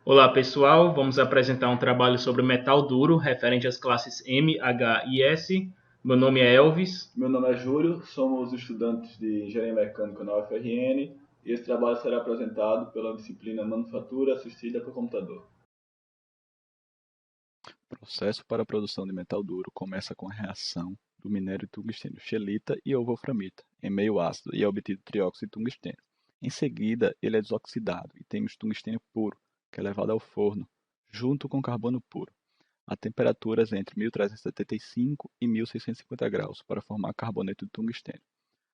Olá pessoal, vamos apresentar um trabalho sobre metal duro referente às classes M, H e S. Meu nome é Elvis. Meu nome é Júlio, somos estudantes de Engenharia Mecânica na UFRN e esse trabalho será apresentado pela disciplina Manufatura Assistida por Computador. O processo para a produção de metal duro começa com a reação do minério tungstênio scheelita e wolframita em meio ácido e é obtido trióxido de tungstênio. Em seguida, ele é desoxidado e temos tungstênio puro, que é levado ao forno, junto com carbono puro, a temperaturas entre 1375 e 1650 graus para formar carboneto de tungstênio.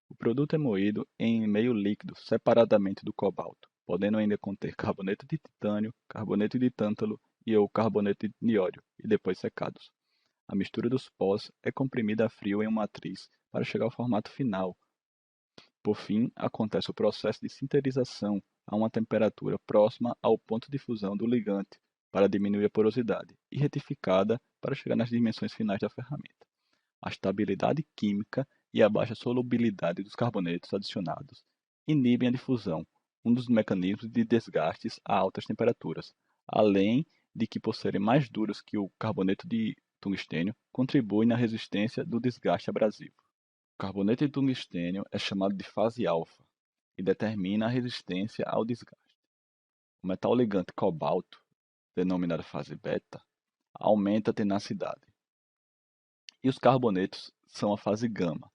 O produto é moído em meio líquido, separadamente do cobalto, podendo ainda conter carboneto de titânio, carboneto de tântalo e ou carboneto de nióbio, e depois secados. A mistura dos pós é comprimida a frio em uma matriz para chegar ao formato final. Por fim, acontece o processo de sinterização a uma temperatura próxima ao ponto de fusão do ligante para diminuir a porosidade e retificada para chegar nas dimensões finais da ferramenta. A estabilidade química e a baixa solubilidade dos carbonetos adicionados inibem a difusão, um dos mecanismos de desgastes a altas temperaturas, além de que, por serem mais duros que o carboneto de tungstênio, contribuem na resistência do desgaste abrasivo. O carboneto de tungstênio é chamado de fase alfa e determina a resistência ao desgaste. O metal ligante cobalto, denominado fase beta, aumenta a tenacidade. E os carbonetos são a fase gama,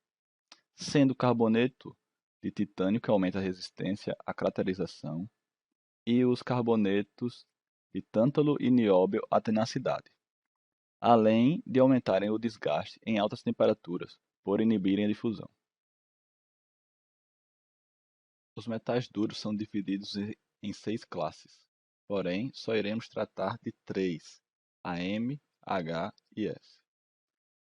sendo o carboneto de titânio que aumenta a resistência à craterização e os carbonetos de tântalo e nióbio a tenacidade, além de aumentarem o desgaste em altas temperaturas por inibirem a difusão. Os metais duros são divididos em 6 classes, porém só iremos tratar de 3, a M, H e S.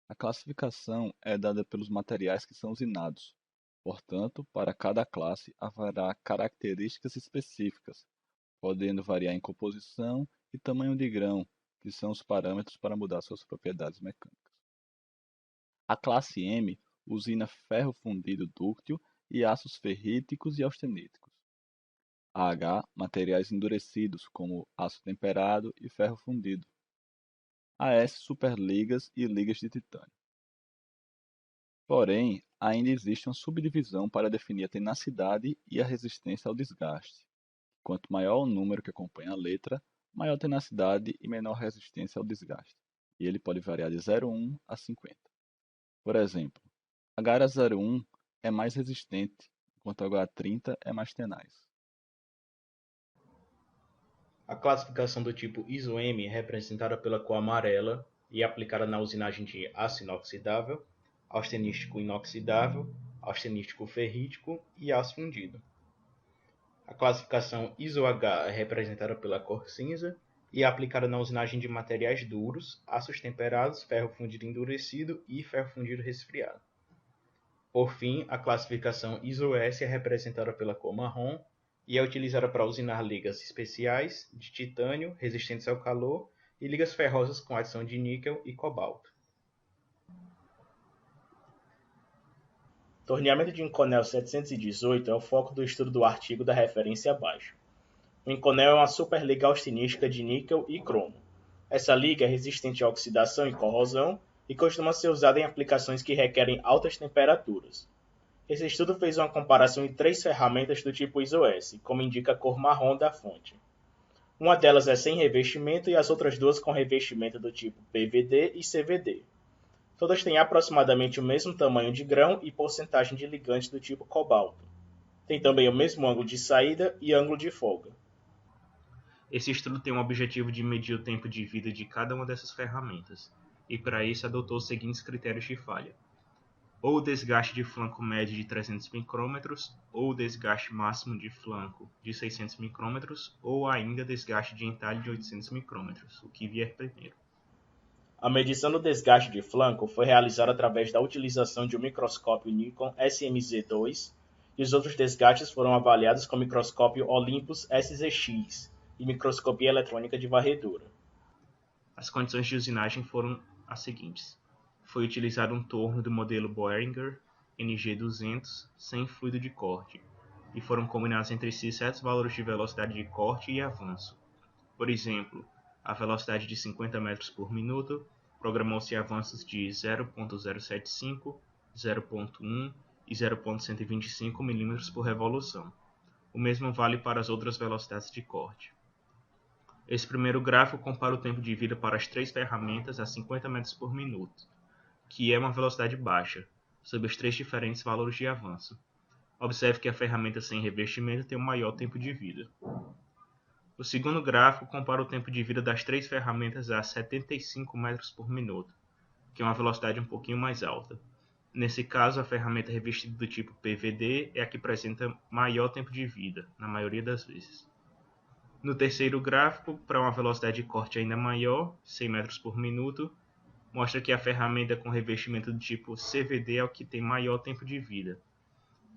A classificação é dada pelos materiais que são usinados. Portanto, para cada classe haverá características específicas, podendo variar em composição e tamanho de grão, que são os parâmetros para mudar suas propriedades mecânicas. A classe M usina ferro fundido dúctil e aços ferríticos e austeníticos. A H, materiais endurecidos, como aço temperado e ferro fundido. A S, superligas e ligas de titânio. Porém, ainda existe uma subdivisão para definir a tenacidade e a resistência ao desgaste. Quanto maior o número que acompanha a letra, maior a tenacidade e menor resistência ao desgaste. E ele pode variar de 0,1 a 50. Por exemplo, H01 é mais resistente, enquanto H30 é mais tenaz. A classificação do tipo ISO-M é representada pela cor amarela e aplicada na usinagem de aço inoxidável, austenístico inoxidável, austenístico ferrítico e aço fundido. A classificação ISO-H é representada pela cor cinza e é aplicada na usinagem de materiais duros, aços temperados, ferro fundido endurecido e ferro fundido resfriado. Por fim, a classificação ISO-S é representada pela cor marrom e é utilizada para usinar ligas especiais de titânio resistentes ao calor e ligas ferrosas com adição de níquel e cobalto. Torneamento de Inconel 718 é o foco do estudo do artigo da referência abaixo. O Inconel é uma superliga austenística de níquel e cromo. Essa liga é resistente à oxidação e corrosão e costuma ser usada em aplicações que requerem altas temperaturas. Esse estudo fez uma comparação de 3 ferramentas do tipo ISO-S, como indica a cor marrom da fonte. Uma delas é sem revestimento e as outras duas com revestimento do tipo PVD e CVD. Todas têm aproximadamente o mesmo tamanho de grão e porcentagem de ligante do tipo cobalto. Tem também o mesmo ângulo de saída e ângulo de folga. Esse estudo tem o objetivo de medir o tempo de vida de cada uma dessas ferramentas, e para isso adotou os seguintes critérios de falha: ou o desgaste de flanco médio de 300 micrômetros, ou o desgaste máximo de flanco de 600 micrômetros, ou ainda desgaste de entalhe de 800 micrômetros, o que vier primeiro. A medição do desgaste de flanco foi realizada através da utilização de um microscópio Nikon SMZ2 e os outros desgastes foram avaliados com o microscópio Olympus SZX e microscopia eletrônica de varredura. As condições de usinagem foram as seguintes: foi utilizado um torno do modelo Boehringer NG200 sem fluido de corte, e foram combinados entre si certos valores de velocidade de corte e avanço. Por exemplo, a velocidade de 50 metros por minuto programou-se avanços de 0.075, 0.1 e 0.125 mm por revolução. O mesmo vale para as outras velocidades de corte. Esse primeiro gráfico compara o tempo de vida para as três ferramentas a 50 metros por minuto, que é uma velocidade baixa, sob os três diferentes valores de avanço. Observe que a ferramenta sem revestimento tem um maior tempo de vida. O segundo gráfico compara o tempo de vida das três ferramentas a 75 metros por minuto, que é uma velocidade um pouquinho mais alta. Nesse caso, a ferramenta revestida do tipo PVD é a que apresenta maior tempo de vida, na maioria das vezes. No terceiro gráfico, para uma velocidade de corte ainda maior, 100 metros por minuto, mostra que a ferramenta com revestimento do tipo CVD é o que tem maior tempo de vida.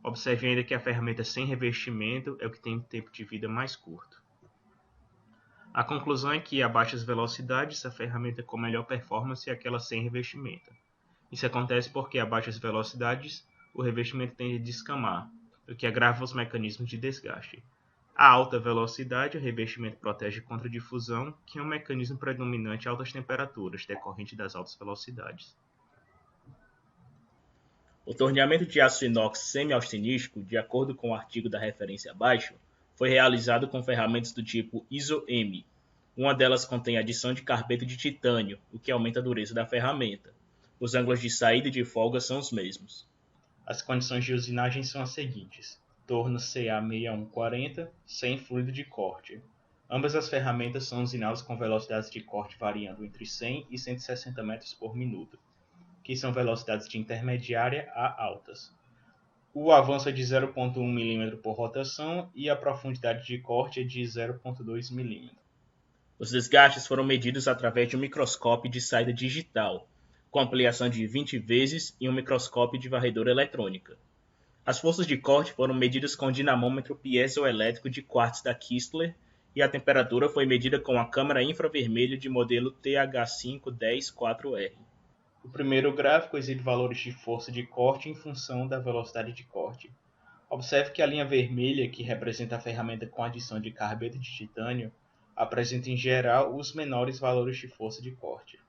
Observe ainda que a ferramenta sem revestimento é o que tem tempo de vida mais curto. A conclusão é que a baixas velocidades, a ferramenta com melhor performance é aquela sem revestimento. Isso acontece porque a baixas velocidades, o revestimento tende a descamar, o que agrava os mecanismos de desgaste. A alta velocidade, o revestimento protege contra difusão, que é um mecanismo predominante a altas temperaturas, decorrente das altas velocidades. O torneamento de aço inox semi-austenístico, de acordo com o artigo da referência abaixo, foi realizado com ferramentas do tipo ISO-M. Uma delas contém adição de carbeto de titânio, o que aumenta a dureza da ferramenta. Os ângulos de saída e de folga são os mesmos. As condições de usinagem são as seguintes: torno CA6140 sem fluido de corte. Ambas as ferramentas são usinadas com velocidades de corte variando entre 100 e 160 metros por minuto, que são velocidades de intermediária a altas. O avanço é de 0.1 mm por rotação e a profundidade de corte é de 0.2 mm. Os desgastes foram medidos através de um microscópio de saída digital, com ampliação de 20 vezes e um microscópio de varredura eletrônica. As forças de corte foram medidas com o dinamômetro piezoelétrico de quartz da Kistler e a temperatura foi medida com a câmara infravermelho de modelo TH5-10-4R. O primeiro gráfico exibe valores de força de corte em função da velocidade de corte. Observe que a linha vermelha, que representa a ferramenta com adição de carbeto de titânio, apresenta em geral os menores valores de força de corte.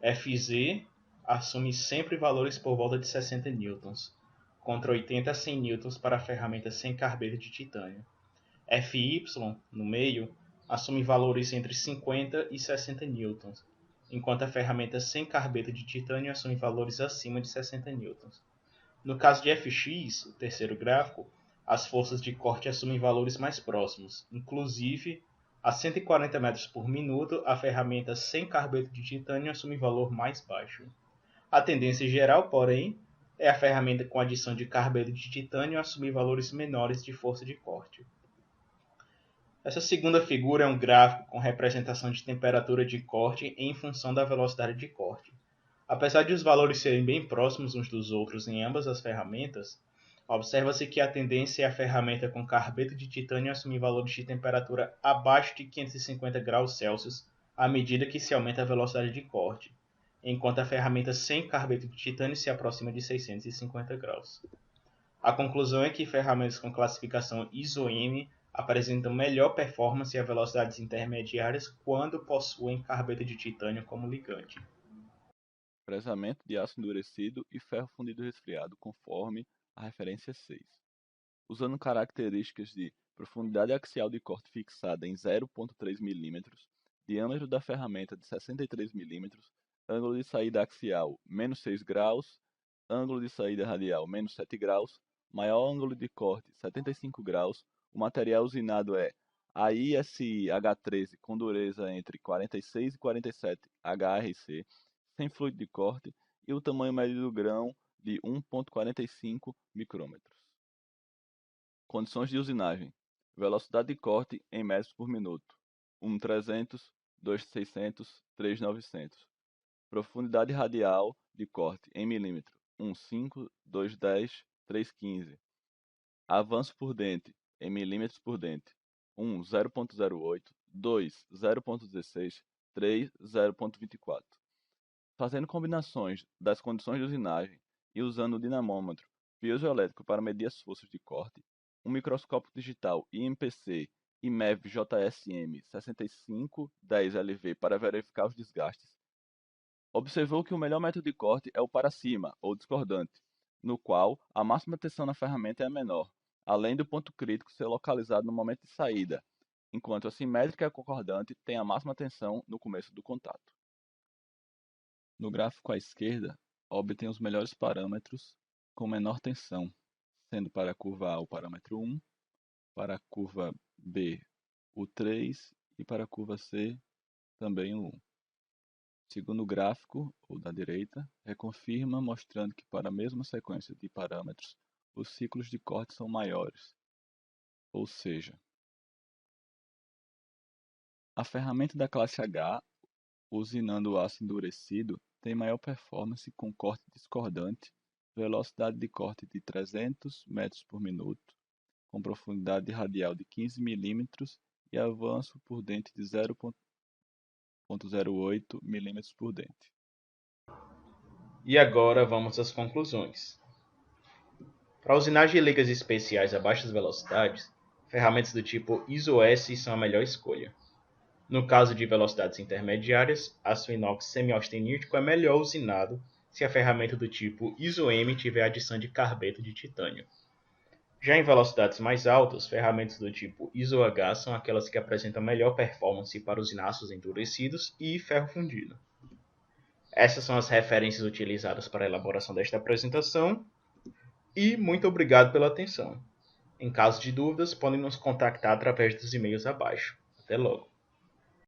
FZ assume sempre valores por volta de 60 newtons, contra 80 a 100 newtons para a ferramenta sem carbeto de titânio. FY, no meio, assume valores entre 50 e 60 newtons, enquanto a ferramenta sem carbeto de titânio assume valores acima de 60 newtons. No caso de FX, o terceiro gráfico, as forças de corte assumem valores mais próximos, inclusive a 140 metros por minuto, a ferramenta sem carbeto de titânio assume valor mais baixo. A tendência geral, porém, é a ferramenta com adição de carbeto de titânio assumir valores menores de força de corte. Essa segunda figura é um gráfico com representação de temperatura de corte em função da velocidade de corte. Apesar de os valores serem bem próximos uns dos outros em ambas as ferramentas, observa-se que a tendência é a ferramenta com carbeto de titânio assumir valores de temperatura abaixo de 550 graus Celsius à medida que se aumenta a velocidade de corte, enquanto a ferramenta sem carbeto de titânio se aproxima de 650 graus. A conclusão é que ferramentas com classificação ISO-M apresentam melhor performance a velocidades intermediárias quando possuem carbeto de titânio como ligante. Fresamento de aço endurecido e ferro fundido resfriado, conforme a referência 6. Usando características de profundidade axial de corte fixada em 0,3 mm, diâmetro da ferramenta de 63 mm, ângulo de saída axial menos 6 graus, ângulo de saída radial menos 7 graus, maior ângulo de corte 75 graus, o material usinado é AISI H13 com dureza entre 46 e 47 HRC, sem fluido de corte, e o tamanho médio do grão de 1,45 micrômetros. Condições de usinagem. Velocidade de corte em metros por minuto. 1.300, 2.600, 3.900. Profundidade radial de corte em milímetro. 1.5, 2.10, 3.15. Avanço por dente em milímetros por dente. 1, 0.08, 2, 0.16, 3, 0.24. Fazendo combinações das condições de usinagem e usando o dinamômetro piezoelétrico para medir as forças de corte, um microscópio digital IMPC IMEV JSM 6510LV para verificar os desgastes. Observou que o melhor método de corte é o para cima, ou discordante, no qual a máxima tensão na ferramenta é a menor, além do ponto crítico ser localizado no momento de saída, enquanto a simétrica e a concordante tem a máxima tensão no começo do contato. No gráfico à esquerda, obtém os melhores parâmetros com menor tensão, sendo para a curva A o parâmetro 1, para a curva B o 3 e para a curva C também o 1. Segundo gráfico, o da direita, reconfirma mostrando que para a mesma sequência de parâmetros, os ciclos de corte são maiores. Ou seja, a ferramenta da classe H, usinando o aço endurecido, tem maior performance com corte discordante, velocidade de corte de 300 metros por minuto, com profundidade radial de 15 mm e avanço por dente de 0,08 mm por dente. E agora vamos às conclusões. Para usinagem de ligas especiais a baixas velocidades, ferramentas do tipo ISO-S são a melhor escolha. No caso de velocidades intermediárias, aço inox semi-austenítico é melhor usinado se a ferramenta do tipo ISO-M tiver adição de carbeto de titânio. Já em velocidades mais altas, ferramentas do tipo ISO-H são aquelas que apresentam melhor performance para usinar aços endurecidos e ferro fundido. Essas são as referências utilizadas para a elaboração desta apresentação e muito obrigado pela atenção. Em caso de dúvidas, podem nos contactar através dos e-mails abaixo. Até logo!